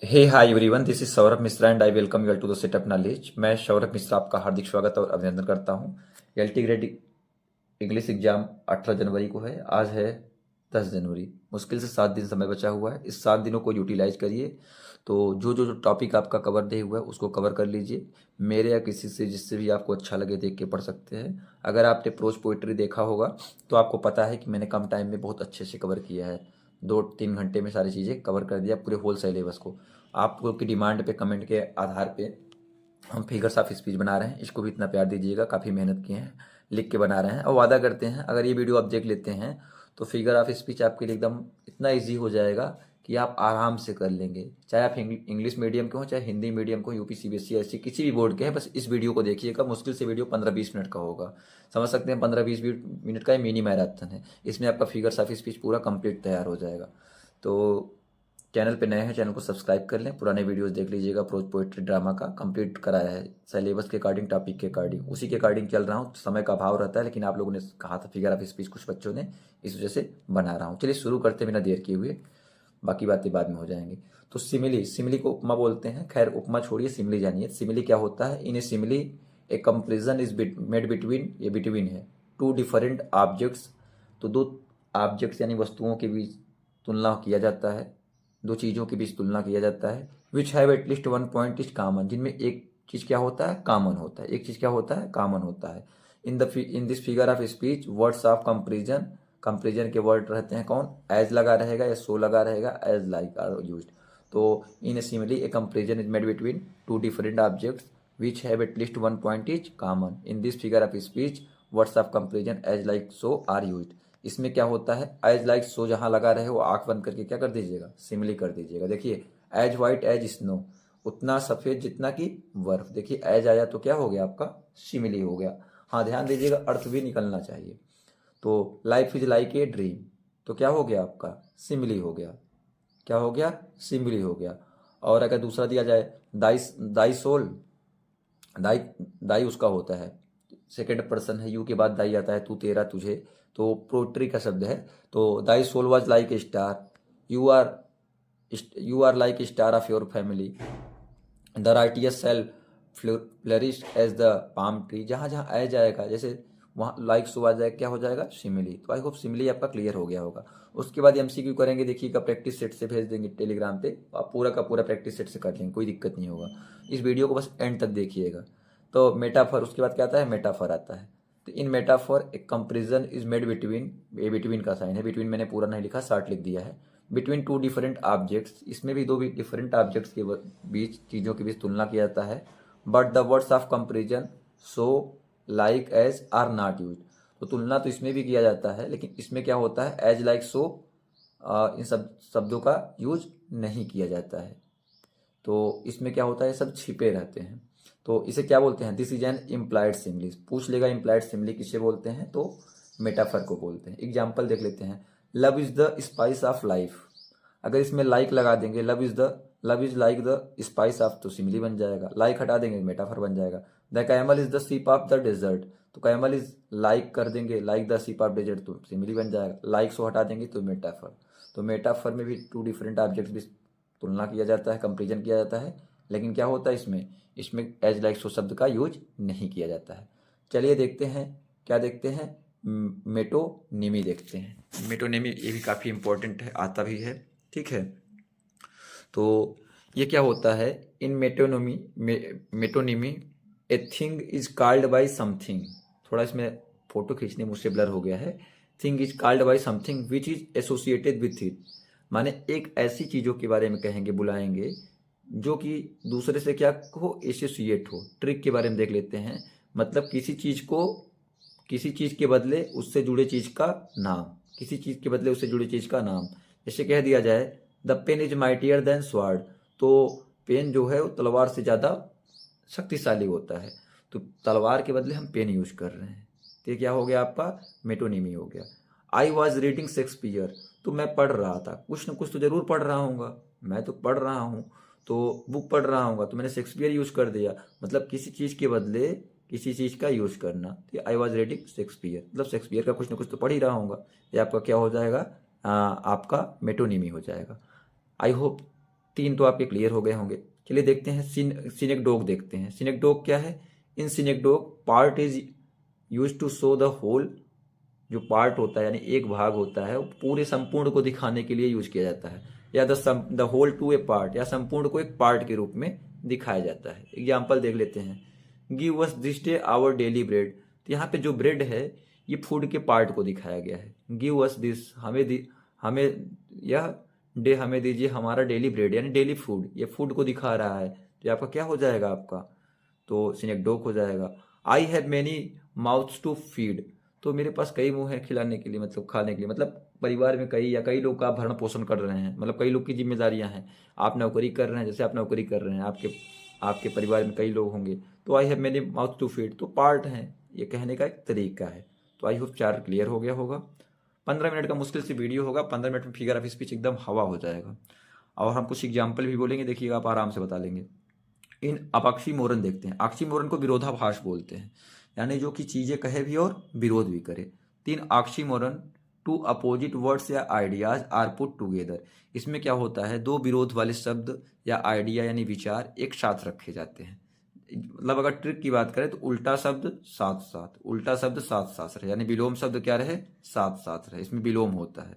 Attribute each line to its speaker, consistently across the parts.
Speaker 1: Hey hi everyone, this is Saurabh Mishra and I welcome you all to the setup knowledge. मैं सौरभ मिश्रा आपका हार्दिक स्वागत और अभिनंदन करता हूं। एलटी ग्रेड इंग्लिश एग्जाम 18 जनवरी को है। आज है 10 जनवरी। मुश्किल से 7 दिन समय बचा हुआ है। इस 7 दिनों को यूटिलाइज करिए। तो जो टॉपिक आपका कवर नहीं हुआ है उसको कवर कर लीजिए। मेरे या किसी से जिससे भी आपको अच्छा लगे देख के पढ़ सकते हैं। अगर आपने प्रोज पोइट्री देखा होगा तो आपको पता है कि मैंने कम टाइम में बहुत अच्छे से कवर किया है। 2-3 घंटे में सारी चीज़ें कवर कर दिया, पूरे होल सिलेबस को। आप लोग की डिमांड पे, कमेंट के आधार पे हम फिगर्स ऑफ स्पीच बना रहे हैं। इसको भी इतना प्यार दीजिएगा, काफ़ी मेहनत किए हैं, लिख के बना रहे हैं और वादा करते हैं अगर ये वीडियो आप देख लेते हैं तो फिगर ऑफ स्पीच आपके लिए एकदम इतना इजी हो जाएगा कि आप आराम से कर लेंगे। चाहे आप इंग्लिश मीडियम के हों, चाहे हिंदी मीडियम को, यूपी सीबीएसई ऐसी किसी भी बोर्ड के हैं, बस इस वीडियो को देखिएगा। मुश्किल से वीडियो 15-20 मिनट का होगा। समझ सकते हैं, 15-20 मिनट का मिनी मैराथन है। इसमें आपका फिगर्स ऑफ स्पीच पूरा कंप्लीट तैयार हो जाएगा। तो चैनल पे नए हैं, चैनल को सब्सक्राइब कर लें। पुराने वीडियोस देख लीजिएगा। प्रोज पोएट्री ड्रामा का कंप्लीट कराया है सिलेबस के अकॉर्डिंग, टॉपिक के अकॉर्डिंग, उसी के अकॉर्डिंग चल रहा हूँ। समय का अभाव रहता है, लेकिन आप लोगों ने कहा था फिगर ऑफ स्पीच, कुछ बच्चों ने, इस वजह से बना रहा हूँ। चलिए शुरू करते बिना देर किए हुए, बाकी बातें बाद में हो जाएंगी। तो सिमिली, सिमिली को उपमा बोलते हैं। खैर उपमा छोड़िए, सिमिली जानिए। सिमिली क्या होता है? In a simile a comparison is made between, ये बिटवीन है, टू डिफरेंट ऑब्जेक्ट्स। तो दो ऑब्जेक्ट्स यानी वस्तुओं के बीच तुलना किया जाता है, दो चीज़ों के बीच तुलना किया जाता है। विच have at least one point is common, जिनमें एक चीज़ क्या होता है? कॉमन होता है। एक चीज़ क्या होता है? कॉमन होता है। इन this figure of speech words of comparison, comparison के वर्ड रहते हैं कौन? एज लगा रहेगा या सो लगा रहेगा, एज लाइक आर यूज्ड। तो in a simile a comparison is made between two different objects which have at least one point is common. In this figure of speech words of comparison as like so are used. इसमें क्या होता है? As like सो जहां लगा रहे वो आंख बंद करके क्या कर दीजिएगा? सिमिली कर दीजिएगा। देखिए, एज वाइट एज स्नो, उतना सफेद जितना कि बर्फ। देखिए एज आया तो क्या हो गया आपका? सिमिली हो गया। हाँ ध्यान दीजिएगा, अर्थ भी निकलना चाहिए। तो life is like a dream, तो क्या हो गया आपका? सिमिली हो गया। क्या हो गया? सिमिली हो गया। और अगर दूसरा दिया जाए, दाई, दाई सोल, दाई, दाई उसका होता है, सेकेंड पर्सन है, यू के बाद दाई आता है, तू, तेरा, तुझे। तो पोट्री का शब्द है। तो thy soul was like a star, you are, you are like a star of your family, the righteous shall flourish as the palm tree. जहाँ जहाँ आ जाएगा, जैसे वहाँ लाइक सो आ जाएगा, क्या हो जाएगा? सिमिली। तो आई होप सिमिली आपका क्लियर हो गया होगा। उसके बाद एमसीक्यू करेंगे, देखिएगा, प्रैक्टिस सेट से भेज देंगे टेलीग्राम पे, आप पूरा का पूरा प्रैक्टिस सेट से कर लेंगे, कोई दिक्कत नहीं होगा। इस वीडियो को बस एंड तक देखिएगा। तो मेटाफर, उसके बाद क्या आता है? मेटाफर आता है। तो इन मेटाफर एक कंपेरिजन इज मेड बिटवीन, ये बिटवीन का साइन है, बिटवीन मैंने पूरा नहीं लिखा, शॉर्ट लिख दिया है। बिटवीन टू डिफरेंट ऑब्जेक्ट्स, इसमें भी दो डिफरेंट ऑब्जेक्ट्स के बीच, चीज़ों के बीच तुलना किया जाता है। But the words of comparison so like as are not use. तो तुलना तो इसमें भी किया जाता है, लेकिन इसमें क्या होता है? एज लाइक सो, इन सब शब्दों का यूज नहीं किया जाता है। तो इसमें क्या होता है? सब छिपे रहते हैं। तो इसे क्या बोलते हैं? This is N implied simile. पूछ लेगा इम्प्लाइड सिमिली किसे बोलते हैं? तो मेटाफर को बोलते हैं। एग्जाम्पल देख लेते हैं। Love is the spice of life, अगर इसमें लाइक लगा देंगे, love is like the spice of, तो सिमिली बन जाएगा। लाइक हटा देंगे, मेटाफर बन जाएगा। The camel is the ship of the desert, तो कैमल इज लाइक कर देंगे, like the ship of desert, तो सिमिली बन जाएगा। लाइक सो हटा देंगे तो मेटाफर। तो मेटाफर में भी टू डिफरेंट ऑब्जेक्ट्स भी तुलना किया जाता है, कंपेरिजन किया जाता है। लेकिन क्या होता है इसमें? इसमें एज लाइक सो शब्द का यूज नहीं किया जाता है। चलिए देखते हैं, क्या देखते हैं? मेटोनिमी देखते हैं। मेटोनिमी ये भी काफ़ी इंपॉर्टेंट है, आता भी है, ठीक है। तो ये क्या होता है? In metonymy a thing is called by something, थोड़ा इसमें फोटो खींचने मुझसे ब्लर हो गया है। Thing is called by something which is associated with it, माने एक ऐसी चीज़ों के बारे में कहेंगे, बुलाएंगे, जो कि दूसरे से क्या हो? एसोसिएट हो। ट्रिक के बारे में देख लेते हैं। मतलब किसी चीज़ को, किसी चीज़ के बदले उससे जुड़े चीज़ का नाम, किसी चीज़ के बदले उससे जुड़े चीज़ का नाम। जैसे कह दिया जाए the pen is mightier than sword, तो पेन जो है वो तलवार से ज़्यादा शक्तिशाली होता है। तो तलवार के बदले हम पेन यूज कर रहे हैं, तो ये क्या हो गया आपका? मेटोनिमी हो गया। आई वॉज रीडिंग शेक्सपियर, तो मैं पढ़ रहा था, कुछ न कुछ तो जरूर पढ़ रहा हूँगा, मैं तो पढ़ रहा हूँ, तो बुक पढ़ रहा हूँगा, तो मैंने शेक्सपियर यूज कर दिया। मतलब किसी चीज़ के बदले किसी चीज़ का यूज करना। तो आई वॉज रीडिंग शेक्सपियर, मतलब शेक्सपियर का कुछ न कुछ तो पढ़ ही रहा हूँगा। ये आपका क्या हो जाएगा? आपका मेटोनिमी हो जाएगा। आई होप 3 तो आपके क्लियर हो गए होंगे। चलिए देखते हैं सिनेक्डोक देखते हैं। सिनेक्डोक क्या है? In synecdoche part is use to show the whole. जो पार्ट होता है यानी एक भाग होता है वो पूरे संपूर्ण को दिखाने के लिए यूज किया जाता है, या the whole to a part, या संपूर्ण को एक पार्ट के रूप में दिखाया जाता है। एग्जाम्पल देख लेते हैं। Give us this day our daily bread. तो यहाँ पे जो ब्रेड है ये फूड के पार्ट को दिखाया गया है। गिव अस दिस, हमें यह डे हमें दीजिए हमारा डेली ब्रेड, यानी डेली फूड, ये फूड को दिखा रहा है। तो आपका क्या हो जाएगा? आपका तो सिनेक्डोक हो जाएगा। I have many mouths to feed. तो मेरे पास कई मुंह हैं खिलाने के लिए, मतलब खाने के लिए, मतलब परिवार में कई लोग का भरण पोषण कर रहे हैं, मतलब कई लोग की जिम्मेदारियां हैं। आप नौकरी कर रहे हैं, जैसे आप नौकरी कर रहे हैं, आपके परिवार में कई लोग होंगे। तो I have many mouth to feed तो पार्ट हैं, ये कहने का एक तरीका है। तो आई होप 4 क्लियर हो गया होगा। 15 मिनट का मुश्किल से वीडियो होगा, 15 मिनट में फिगर ऑफ स्पीच एकदम हवा हो जाएगा। और हम कुछ एग्जाम्पल भी बोलेंगे, देखिएगा आप आराम से बता लेंगे। इन ऑक्सीमोरन देखते हैं। ऑक्सीमोरन को विरोधाभास बोलते हैं, यानी जो कि चीजें कहे भी और विरोध भी करे। 3 ऑक्सीमोरन, 2 अपोजिट वर्ड्स या आइडियाज आर पुट टुगेदर। इसमें क्या होता है? 2 विरोध वाले शब्द या आइडिया यानी विचार एक साथ रखे जाते हैं। मतलब अगर ट्रिक की बात करें तो उल्टा शब्द साथ साथ, उल्टा शब्द साथ साथ रहे, यानी विलोम शब्द क्या रहे? साथ साथ रहे, इसमें विलोम होता है।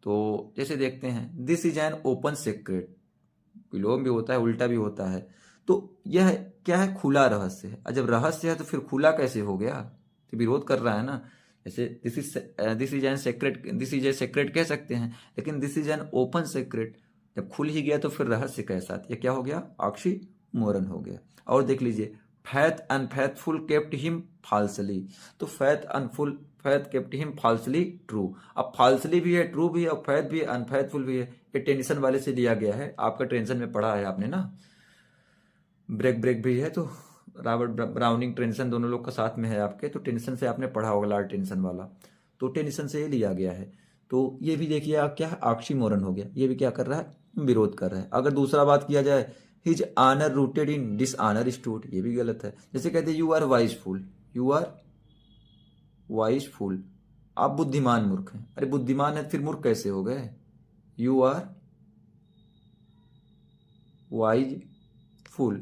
Speaker 1: तो जैसे देखते हैं, this is an open secret, विलोम भी होता है उल्टा भी होता है। तो यह क्या है? खुला रहस्य है। और जब रहस्य है तो फिर खुला कैसे हो गया? तो विरोध कर रहा है ना। जैसे this is an secret, this is a secret कह सकते हैं, लेकिन this is an open secret, जब खुल ही गया तो फिर रहस्य कैसा? ये क्या हो गया? ऑक्सीमोरन हो गया। और देख लीजिए, faith unfaithful kept him falsely. तो faith kept him falsely true. अब फाल्सली भी है, ट्रू भी है, और फैथ भी है, अनफेथफुल भी है। ये टेंशन वाले से लिया गया है, आपका टेंशन में पढ़ा है आपने ना। ब्रेक भी है, तो रॉबर्ट ब्राउनिंग टेंशन दोनों लोग का साथ में है आपके, तो टेंशन से आपने पढ़ा होगा, लार्ड टेंशन वाला। तो टेंशन से ये लिया गया है। तो ये भी देखिए आप क्या है? ऑक्सीमोरन हो गया। ये भी क्या कर रहा है? विरोध कर रहा है। अगर दूसरा बात किया जाए, his honour rooted in dishonour stood, ये भी गलत है। जैसे कहते हैं you are wise fool, you are wise fool, आप बुद्धिमान मूर्ख हैं। अरे बुद्धिमान है फिर मूर्ख कैसे हो गए? यू आर वाइज फूल,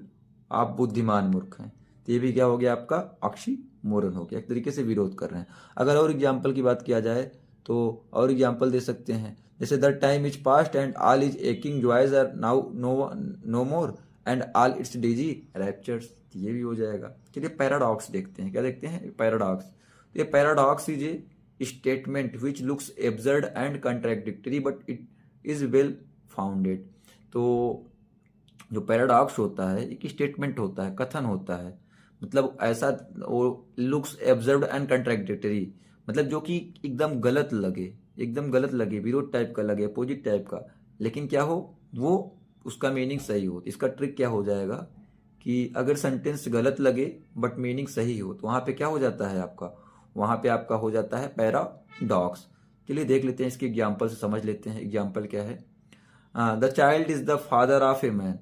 Speaker 1: आप बुद्धिमान मूर्ख हैं। तो ये भी क्या हो गया? आपका ऑक्सीमोरन हो गया, एक तरीके से विरोध कर रहे हैं। अगर और एग्जाम्पल की बात किया जाए तो और एग्जाम्पल दे सकते हैं, जैसे the time is past and all is aching joys are now no more and all its dizzy raptures, ये भी हो जाएगा। चलिए पैराडॉक्स देखते हैं। क्या देखते हैं? पैराडॉक्स। तो ये paradox is a statement which looks absurd and contradictory but it is well founded. तो जो पैराडॉक्स होता है एक स्टेटमेंट होता है, कथन होता है, मतलब ऐसा वो लुक्स एब्जर्व्ड एंड कंट्राडिक्टरी, मतलब जो कि एकदम गलत लगे, विरोध टाइप का लगे, अपोजिट टाइप का, लेकिन क्या हो? वो उसका मीनिंग सही हो। इसका ट्रिक क्या हो जाएगा कि अगर सेंटेंस गलत लगे बट मीनिंग सही हो तो वहां पे क्या हो जाता है? वहां पे आपका हो जाता है पैराडॉक्स। चलिए देख लेते हैं, इसके एग्जाम्पल से समझ लेते हैं। एग्जाम्पल क्या है? The child is the father of a man,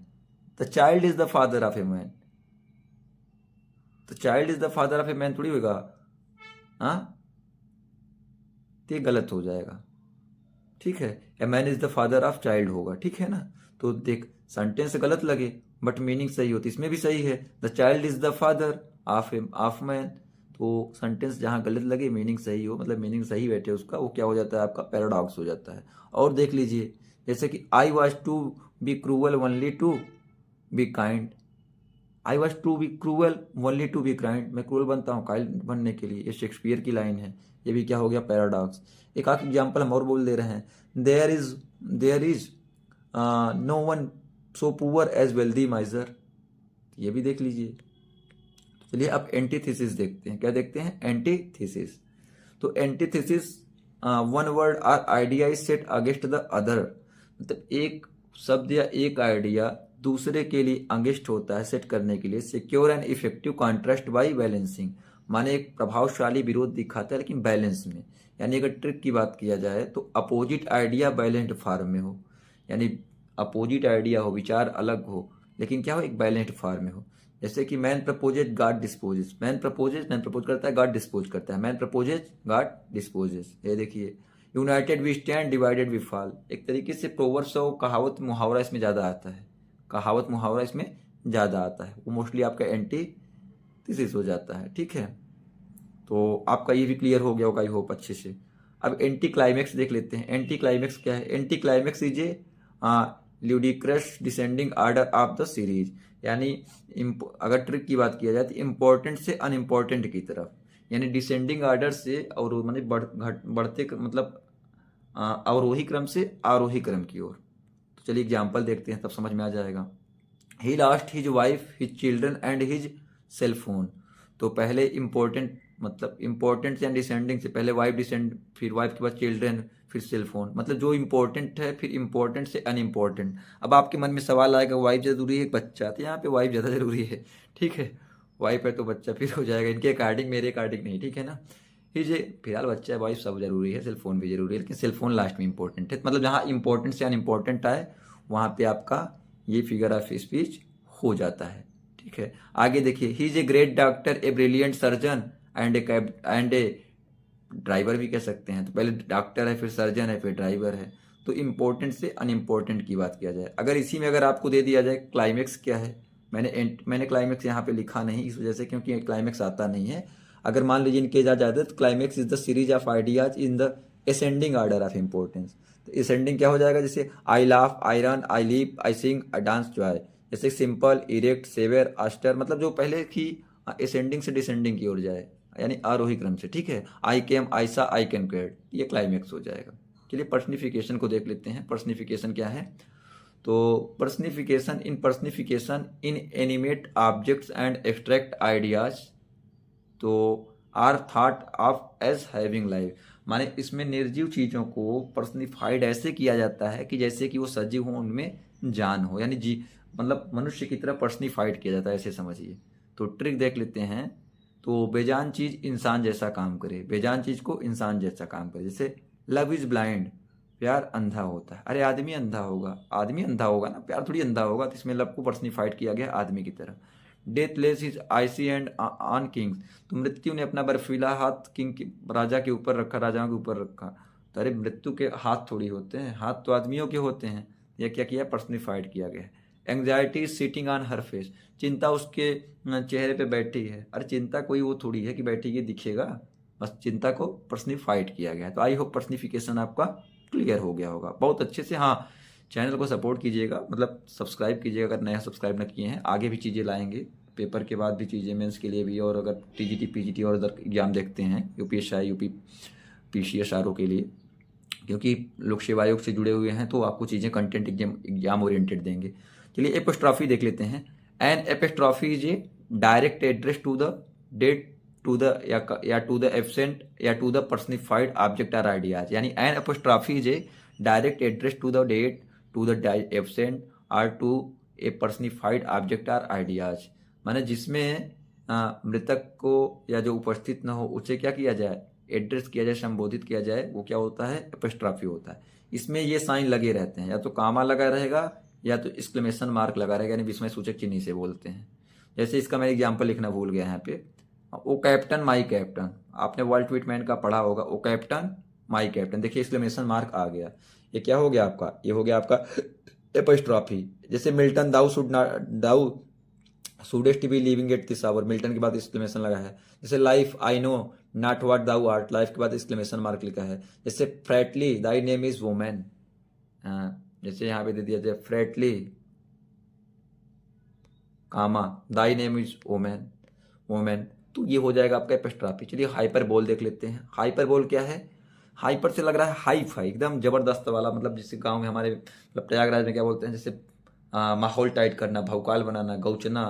Speaker 1: the child is the father of a man. तो child is the father of a man थोड़ी होगा, हाँ? तो ये गलत हो जाएगा, ठीक है। A man is the father of child होगा, ठीक है ना। तो देख, सेंटेंस गलत लगे बट मीनिंग सही होती, इसमें भी सही है, the child is the father of man. तो सेंटेंस जहां गलत लगे मीनिंग सही हो, मतलब मीनिंग सही बैठे उसका, वो क्या हो जाता है? आपका पैराडॉक्स हो जाता है। और देख लीजिए, जैसे कि I was to be cruel only to be kind, I was to be cruel only to be kind, मैं क्रूअल बनता हूँ काइंड बनने के लिए, ये शेक्सपियर की लाइन है। ये भी क्या हो गया? पैराडॉक्स। एक आख एग्जाम्पल हम और बोल दे रहे हैं, there is no one so poor as wealthy miser, ये भी देख लीजिए। चलिए अब एंटीथेसिस देखते हैं। क्या देखते हैं? एंटीथेसिस। तो antithesis, one word or idea is set against the other, मतलब एक शब्द या एक आइडिया दूसरे के लिए अगेंस्ट होता है, सेट करने के लिए। Secure and effective contrast by balancing, माने एक प्रभावशाली विरोध दिखाता है लेकिन बैलेंस में। यानी अगर ट्रिक की बात किया जाए तो अपोजिट आइडिया बैलेंस्ड फॉर्म में हो, यानी अपोजिट आइडिया हो, विचार अलग हो, लेकिन क्या हो? एक बैलेंस्ड फॉर्म में हो। जैसे कि man proposes God disposes, man propose करता है, गॉड डिस्पोज करता है, मैन प्रपोजेज गॉड डिस्पोजेस। ये देखिए, united we stand, divided we fall. एक तरीके से प्रोवर्ब्स और कहावत मुहावरा इसमें ज़्यादा आता है, कहावत मुहावरा इसमें ज़्यादा आता है, वो मोस्टली आपका एंटीथेसिस हो जाता है। ठीक है, तो आपका ये भी क्लियर हो गया होगा आई होप अच्छे से। अब एंटी क्लाइमेक्स देख लेते हैं। एंटी क्लाइमेक्स क्या है? Anti climax is a ludicrous descending order of the series, यानी अगर ट्रिक की बात किया जाए तो इम्पोर्टेंट से अनइम्पोर्टेंट की तरफ, यानी डिसेंडिंग ऑर्डर से और माने बढ़ते मतलब अवरोही क्रम से आरोही क्रम की ओर। तो चलिए एग्जाम्पल देखते हैं, तब समझ में आ जाएगा। He lost his wife, his children and his cell phone. तो पहले इंपॉर्टेंट मतलब इंपॉर्टेंट से डिसेंडिंग से पहले वाइफ डिसेंड, फिर वाइफ के बाद चिल्ड्रन, फिर सेल फोन, मतलब जो इंपॉर्टेंट है फिर इंपॉर्टेंट से अनइम्पॉर्टेंट। अब आपके मन में सवाल आएगा वाइफ जरूरी है बच्चा, तो यहाँ पे वाइफ ज़्यादा जरूरी है। ठीक है, वाइफ है तो बच्चा फिर हो जाएगा, इनके अकॉर्डिंग मेरे अकॉर्डिंग नहीं। ठीक है ना, फिलहाल बच्चा वाइफ सब जरूरी है, सेल फोन भी जरूरी है, लेकिन सेल फोन लास्ट में इंपॉर्टेंट है। मतलब जहाँ इंपॉर्टेंट से अनइम्पॉर्टेंट आए वहाँ पे आपका ये फिगर ऑफ स्पीच हो जाता है। ठीक है, आगे देखिए। He is a great doctor, a brilliant surgeon and A driver भी कह सकते हैं। तो पहले डॉक्टर है, फिर सर्जन है, फिर ड्राइवर है। तो इंपॉर्टेंट से अनइम्पॉर्टेंट की बात किया जाए, अगर इसी में अगर आपको दे दिया जाए क्लाइमेक्स क्या है, मैंने क्लाइमेक्स यहाँ पे लिखा नहीं इस वजह से क्योंकि क्लाइमेक्स आता नहीं है। अगर मान लीजिए इनके जा जाते तो climax is the series of ideas in the ascending order of importance. तो असेंडिंग क्या हो जाएगा? जैसे I laugh, I run, I leap, I sing, I dance, joy. जैसे सिंपल, इरेक्ट, सेवियर, आस्टर, मतलब जो पहले की असेंडिंग से डिसेंडिंग की ओर जाए, यानी आरोही क्रम से। ठीक है, आई केम, आई सा, आई कैन क्वेड, ये क्लाइमेक्स हो जाएगा। चलिए पर्सनिफिकेशन को देख लेते हैं। पर्सनिफिकेशन क्या है? तो personification inanimate objects and abstract ideas तो are thought of as having life. माने इसमें निर्जीव चीज़ों को पर्सनिफाइड ऐसे किया जाता है कि जैसे कि वो सजीव हो, उनमें जान हो, यानी जी मतलब मनुष्य की तरह पर्सनिफाइड किया जाता है, ऐसे समझिए। तो ट्रिक देख लेते हैं। तो बेजान चीज़ इंसान जैसा काम करे, बेजान चीज़ को इंसान जैसा काम करे। जैसे लव इज़ ब्लाइंड, प्यार अंधा होता है। अरे आदमी अंधा होगा, आदमी अंधा होगा ना, प्यार थोड़ी अंधा होगा। तो इसमें लव को पर्सनिफाइड किया गया आदमी की तरह। Death lays his icy hand on kings, तो मृत्यु ने अपना बर्फीला हाथ किंग राजा के ऊपर रखा, राजाओं के ऊपर रखा। तो अरे मृत्यु के हाथ थोड़ी होते हैं, हाथ तो आदमियों के होते हैं। यह क्या किया? पर्सनिफाइड किया गया। Anxiety sitting on her face, चिंता उसके चेहरे पे बैठी है। अरे चिंता कोई वो थोड़ी है कि बैठी ये दिखेगा, बस चिंता को पर्सनिफाइड किया गया है। तो आई होप पर्सनिफिकेशन आपका क्लियर हो गया होगा बहुत अच्छे से। हाँ, चैनल को सपोर्ट कीजिएगा, मतलब सब्सक्राइब कीजिएगा अगर नया सब्सक्राइब न किए हैं। आगे भी चीज़ें लाएंगे, पेपर के बाद भी चीज़ें, मेंस के लिए भी, और अगर टीजीटी पीजीटी और अदर एग्जाम देखते हैं, यूपीएसआई यूपी पीसीएस आरओ के लिए, क्योंकि लोक सेवा आयोग से जुड़े हुए हैं तो आपको चीज़ें कंटेंट एग्जाम ओरिएंटेड देंगे। चलिए एपिस्ट्रॉफी देख लेते हैं। An apostrophe is a direct address to the dead, to the या टू द एब्सेंट या to the personified object or ideas, यानी an apostrophe is a direct address to the dead, to the absent और to a personified object or ideas. माने जिसमें मृतक को या जो उपस्थित न हो उसे क्या किया जाए? एड्रेस किया जाए, संबोधित किया जाए, वो क्या होता है? एपिस्ट्रॉफी होता है। इसमें ये साइन लगे रहते हैं, या तो कामा लगा रहेगा या तो एक्सक्लेमेशन मार्क लगा रहेगा, यानी विस्मय सूचक चिन्ह से बोलते हैं। जैसे इसका मैं एग्जाम्पल लिखना भूल गया यहाँ पे। ओ कैप्टन माई कैप्टन, आपने वर्ल्ड ट्वीटमैन का पढ़ा होगा। ओ कैप्टन माई कैप्टन, देखिए एक्सक्लेमेशन मार्क आ गया। ये क्या हो गया आपका? ये हो गया आपका एपिस्ट्रॉफी। जैसे Milton thou shouldst be living at this hour, Milton के बाद एक्सक्लेमेशन लगा है। जैसे life I know not what thou art, life के बाद एक्सक्लेमेशन मार्क लिखा है। जैसे frailty thy name is woman, जैसे यहाँ पे दे दिया जाए frailty comma thy name is woman, woman. तो ये हो जाएगा आपका एपिस्ट्रॉफी। चलिए हाइपर बोल देख लेते हैं। हाइपर बोल क्या है? हाइपर से लग रहा है हाई फाई, एकदम जबरदस्त वाला, मतलब जिससे गांव में हमारे मतलब प्रयागराज में क्या बोलते हैं, जैसे माहौल टाइट करना, भौकाल बनाना, गौचना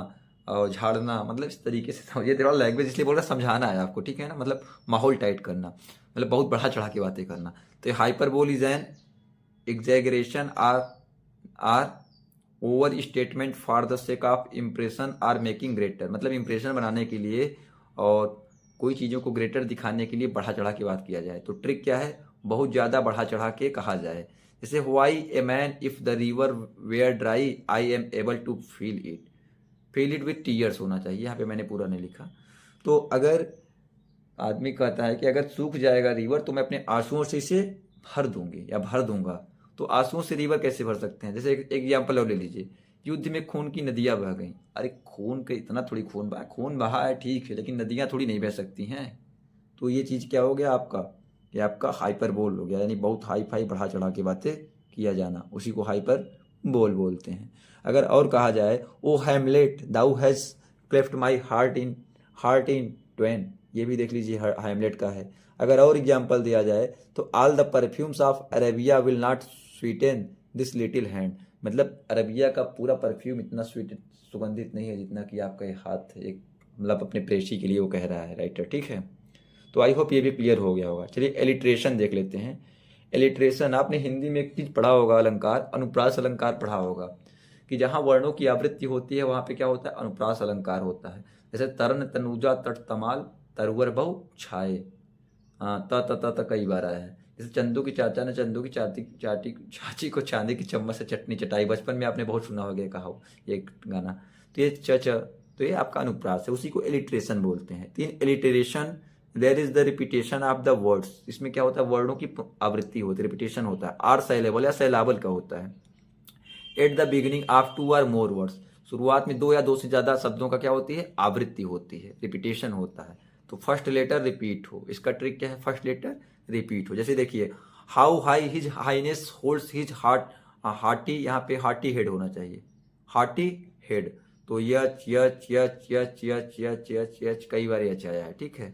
Speaker 1: और झाड़ना, मतलब इस तरीके से। ये थोड़ा लैंग्वेज इसलिए बोल रहा, समझाना है आपको, ठीक है ना, मतलब माहौल टाइट करना, मतलब बहुत बढ़ा चढ़ा के बातें करना। तो hyperbole is an exaggeration or overstatement for the sake of impression or making greater, मतलब इम्प्रेशन बनाने के लिए और कोई चीज़ों को ग्रेटर दिखाने के लिए बढ़ा चढ़ा के बात किया जाए। तो ट्रिक क्या है? बहुत ज़्यादा बढ़ा चढ़ा के कहा जाए। जैसे why a man if the river were dry I am able to fill it with tears होना चाहिए, यहाँ पे मैंने पूरा नहीं लिखा। तो अगर आदमी कहता है कि अगर सूख जाएगा रिवर तो मैं अपने आंसुओं से इसे भर दूंगी या भर दूंगा, तो आंसुओं से रिवर कैसे भर सकते हैं? जैसे एक एग्जाम्पल और ले लीजिए, युद्ध में खून की नदियां बह गई। अरे खून का इतना थोड़ी खून बहा, खून बहा है ठीक है, लेकिन नदियां थोड़ी नहीं बह सकती हैं। तो ये चीज़ क्या हो गया आपका, ये आपका हाइपर बोल हो गया, यानी बहुत हाई फाई बढ़ा चढ़ा के बातें किया जाना, उसी को हाइपर बोल बोलते हैं। अगर और कहा जाए, O Hamlet thou hast cleft my heart in twain, ये भी देख लीजिए हैमलेट का है। अगर और एग्जाम्पल दिया जाए तो all the perfumes of Arabia will not Sutton this little hand, मतलब अरबिया का पूरा परफ्यूम इतना स्वीट सुगंधित नहीं है जितना कि आपका ये हाथ एक, मतलब अपने प्रेसी के लिए वो कह रहा है राइटर, ठीक है। तो आई होप ये भी क्लियर हो गया होगा। चलिए एलिट्रेशन देख लेते हैं। एलिट्रेशन, आपने हिंदी में एक चीज पढ़ा होगा, अलंकार, अनुप्रास अलंकार पढ़ा होगा, कि जहाँ वर्णों की आवृत्ति होती है वहाँ पे क्या होता है, अनुप्रास अलंकार होता है। जैसे तरन तनुजा तट तमाल तरवर बहु छाए, त त त कई बार आया है। जैसे चंदू की चाचा ने चंदू की चाची को चांदी की चम्मच से चटनी चटाई, बचपन में आपने बहुत सुना होगा कहा हो ये गाना। तो ये तो ये आपका अनुप्रास है, उसी को एलिट्रेशन बोलते हैं। तीन alliteration, there is the repetition of the words, इसमें क्या होता है, वर्डों की आवृत्ति होती है, रिपीटेशन होता है। आर साइलेबल या साइलाबल का होता है। At the beginning of two or more words, शुरुआत में दो या दो से ज्यादा शब्दों का क्या होती है, आवृत्ति होती है, रिपीटेशन होता है। तो फर्स्ट लेटर रिपीट हो, इसका ट्रिक क्या है, फर्स्ट लेटर रिपीट हो। जैसे देखिए, how high his Highness holds his heart, hearty, यहाँ पे हार्टी हेड होना चाहिए, हार्टी हेड। तो यच यच यच यच यच यच यच यच कई बार यच आया है, ठीक है।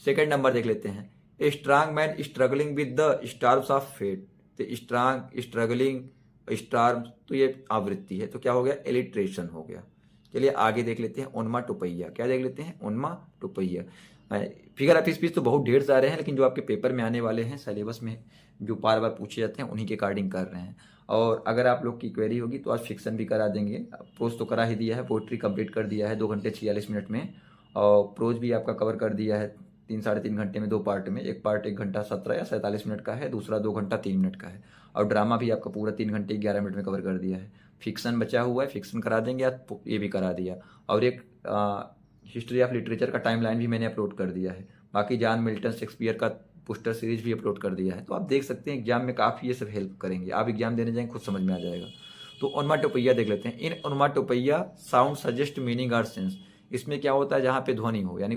Speaker 1: सेकेंड नंबर देख लेते हैं, a strong man struggling with the stars of fate, तो स्ट्रांग स्ट्रगलिंग स्टार्स, तो ये आवृत्ति है, तो क्या हो गया, एलिट्रेशन हो गया। चलिए आगे देख लेते हैं, ओनमा टुपैया, क्या देख लेते हैं, ओनमा टुपैया। फिगर ऑफ स्पीच तो बहुत ढेर सारे हैं, लेकिन जो आपके पेपर में आने वाले हैं, सिलेबस में जो बार बार पूछे जाते हैं, उन्हीं के अकॉर्डिंग कर रहे हैं। और अगर आप लोग की क्वेरी होगी तो आज फिक्शन भी करा देंगे। प्रोज तो करा ही दिया है, पोइट्री कंप्लीट कर दिया है 2 घंटे 46 मिनट में, और प्रोज भी आपका कवर कर दिया है 3 साढ़े 3 घंटे में, 2 पार्ट में। एक पार्ट 1 घंटा 17 या 47 मिनट का है, दूसरा 2 घंटा 3 मिनट का है। और ड्रामा भी आपका पूरा 3 घंटे 11 मिनट में कवर कर दिया है। फिक्शन बचा हुआ है, फिक्शन करा देंगे, ये भी करा दिया। और एक हिस्ट्री ऑफ लिटरेचर का टाइमलाइन भी मैंने अपलोड कर दिया है। बाकी जॉन मिल्टन शेक्सपियर का पोस्टर सीरीज भी अपलोड कर दिया है। तो आप देख सकते हैं एग्जाम में काफ़ी ये सब हेल्प करेंगे, आप एग्जाम देने जाएंगे खुद समझ में आ जाएगा। तो ओनमाटोपैया देख लेते हैं। इन ओनमाटोपैया साउंड सजेस्ट मीनिंग और सेंस, इसमें क्या होता है, जहाँ पे ध्वनि हो, यानी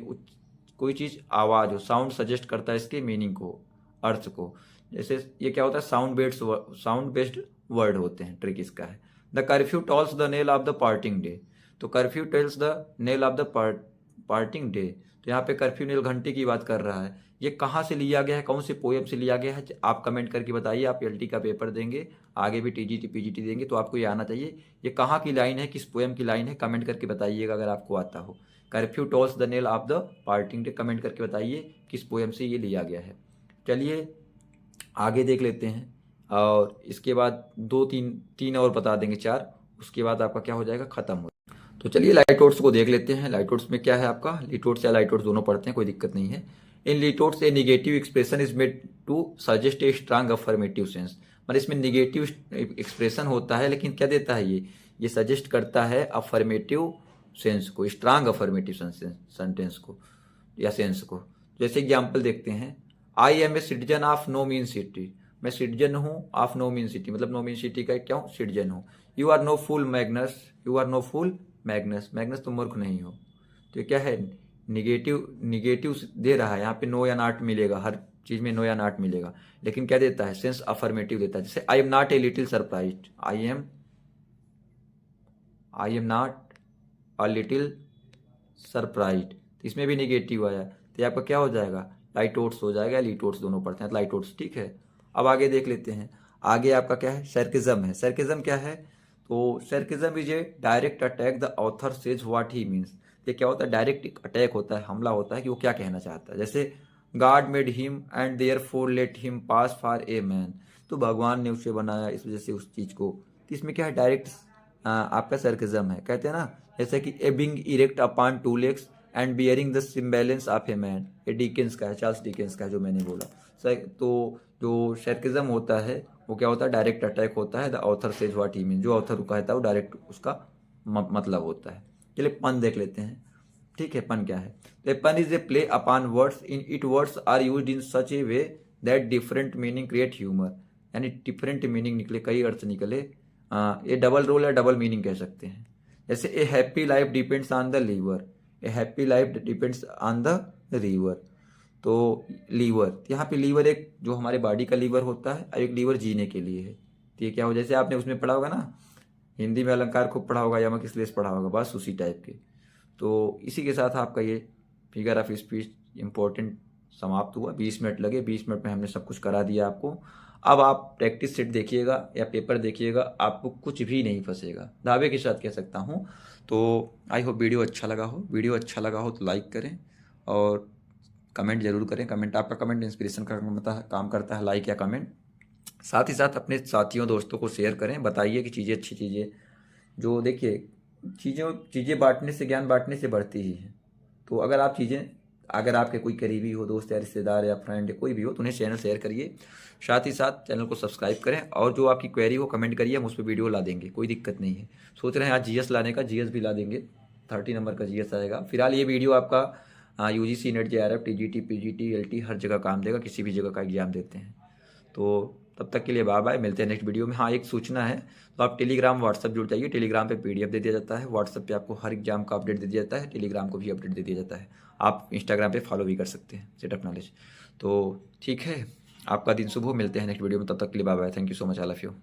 Speaker 1: कोई चीज़ आवाज़ हो, साउंड सजेस्ट करता है इसके मीनिंग को, अर्थ को। जैसे ये क्या होता है, साउंड बेस्ड वर्ड होते हैं, ट्रिक इसका है। The curfew tolls the knell of the parting day, तो curfew tells the knell of the parting day, तो यहाँ पे कर्फ्यू नेल घंटे की बात कर रहा है। ये कहाँ से लिया गया है, कौन से पोएम से लिया गया है, आप कमेंट करके बताइए। आप एलटी का पेपर देंगे, आगे भी टीजीटी पीजीटी देंगे, तो आपको ये आना चाहिए ये कहाँ की लाइन है, किस पोएम की लाइन है, कमेंट करके बताइएगा अगर आपको आता हो। Curfew tolls the knell of the parting day, comment करके बताइए किस पोएम से ये लिया गया है। चलिए आगे देख लेते हैं, और इसके बाद 2 3 और बता देंगे, 4, उसके बाद आपका क्या हो जाएगा, खत्म हो। तो चलिए लाइटोट्स को देख लेते हैं। लाइटोट्स में क्या है आपका, लिटोट्स या लाइटोट्स दोनों पढ़ते हैं, कोई दिक्कत नहीं है। In litotes a negative expression is made to suggest a strong affirmative sense, मतलब इसमें निगेटिव एक्सप्रेशन होता है, लेकिन क्या देता है ये सजेस्ट करता है अफर्मेटिव सेंस को, स्ट्रांग अफर्मेटिव सेंटेंस को या सेंस को। जैसे एग्जाम्पल देखते हैं, I am a citizen of no mean city, मैं सिटीजन हूँ ऑफ नो मीन सिटी, मतलब नो मीन सिटी का क्या हूँ, सिटीजन हूँ। You are no fool Magnus, you are no fool Magnus, Magnus तुम मूर्ख नहीं हो। तो क्या है, निगेटिव दे रहा है, यहाँ पे नो या नॉट मिलेगा, हर चीज में नो या नॉट मिलेगा, लेकिन क्या देता है, सेंस अफर्मेटिव देता है। जैसे I am not a little surprised, I am not a little surprised, तो इसमें भी निगेटिव आया, तो आपका क्या हो जाएगा, लाइटोट्स हो जाएगा, लिटोट्स दोनों पढ़ते हैं, तो लाइटोट्स, ठीक है। अब आगे देख लेते हैं, आगे आपका क्या है, सरकिज्म है। सरकिज्म क्या है, तो sarcasm is a direct attack the author says what he means, ये क्या होता है, डायरेक्ट अटैक होता है, हमला होता है कि वो क्या कहना चाहता है। जैसे God made him and therefore let him pass for a man, तो भगवान ने उसे बनाया इस वजह से उस चीज को, तो इसमें क्या है, डायरेक्ट आपका सरकिज्म है। कहते हैं ना, जैसे कि a being erect upon 2 legs and bearing the semblance of a man, ये डिकेंस का है, चार्ल्स डिकेंस का है जो मैंने बोला। तो जो सरकिज्म होता है वो क्या होता है, डायरेक्ट अटैक होता है, the author says what he mean, जो ऑथर कहता है वो डायरेक्ट उसका मतलब होता है। चलिए पन देख लेते हैं, ठीक है। पन क्या है, तो pun is a play upon words in it words are used in such a way that different meaning create humour, यानी डिफरेंट मीनिंग निकले, कई अर्थ निकले, ये डबल रोल या डबल मीनिंग कह सकते हैं। जैसे a happy life depends on the liver, a happy life depends on the liver. तो लीवर, यहाँ पे लीवर एक जो हमारे बॉडी का लीवर होता है और एक लीवर जीने के लिए है। तो ये क्या हो, जैसे आपने उसमें पढ़ा होगा ना, हिंदी में अलंकार खूब पढ़ा होगा, यमक श्लेष पढ़ा होगा, बस उसी टाइप के। तो इसी के साथ आपका ये फिगर ऑफ स्पीच इम्पोर्टेंट समाप्त हुआ। 20 मिनट लगे, 20 मिनट में हमने सब कुछ करा दिया आपको। अब आप प्रैक्टिस सेट देखिएगा या पेपर देखिएगा, आपको कुछ भी नहीं फंसेगा, दावे के साथ कह सकता हूँ। तो आई होप वीडियो अच्छा लगा हो। वीडियो अच्छा लगा हो तो लाइक करें और कमेंट जरूर करें। कमेंट, आपका कमेंट इंस्पिरेशन का काम करता है, लाइक या कमेंट। साथ ही साथ अपने साथियों दोस्तों को शेयर करें, बताइए कि चीज़ें अच्छी चीज़ें जो, देखिए चीज़ें बांटने से, ज्ञान बांटने से बढ़ती ही है। तो अगर आप चीज़ें, अगर आपके कोई करीबी हो, दोस्त या रिश्तेदार या फ्रेंड या कोई भी हो, तो उन्हें चैनल शेयर करिए। साथ ही साथ चैनल को सब्सक्राइब करें और जो आपकी क्वेरी हो कमेंट करिए, हम उस पर वीडियो ला देंगे, कोई दिक्कत नहीं है। सोच रहे हैं आज जीएस लाने का, जीएस भी ला देंगे, 30 नंबर का जीएस आएगा। फिलहाल ये वीडियो आपका UGC NET JRF TGT PGT LT हर जगह काम देगा, किसी भी जगह का एग्जाम देते हैं। तो तब तक के लिए बाय बाय, मिलते हैं नेक्स्ट वीडियो में। हाँ, एक सूचना है, तो आप टेलीग्राम व्हाट्सअप जुड़ जाइए। टेलीग्राम पे पीडीएफ दे दिया जाता है, व्हाट्सअप पे आपको हर एग्जाम का अपडेट दे दिया जाता है, टेलीग्राम को भी अपडेट दे दिया जाता है। आप इंस्टाग्राम पे फॉलो भी कर सकते हैं, सेटअप नॉलेज। तो ठीक है, आपका दिन शुभ हो, मिलते हैं नेक्स्ट वीडियो में, तब तक के लिए bye bye, thank you so much, I love you.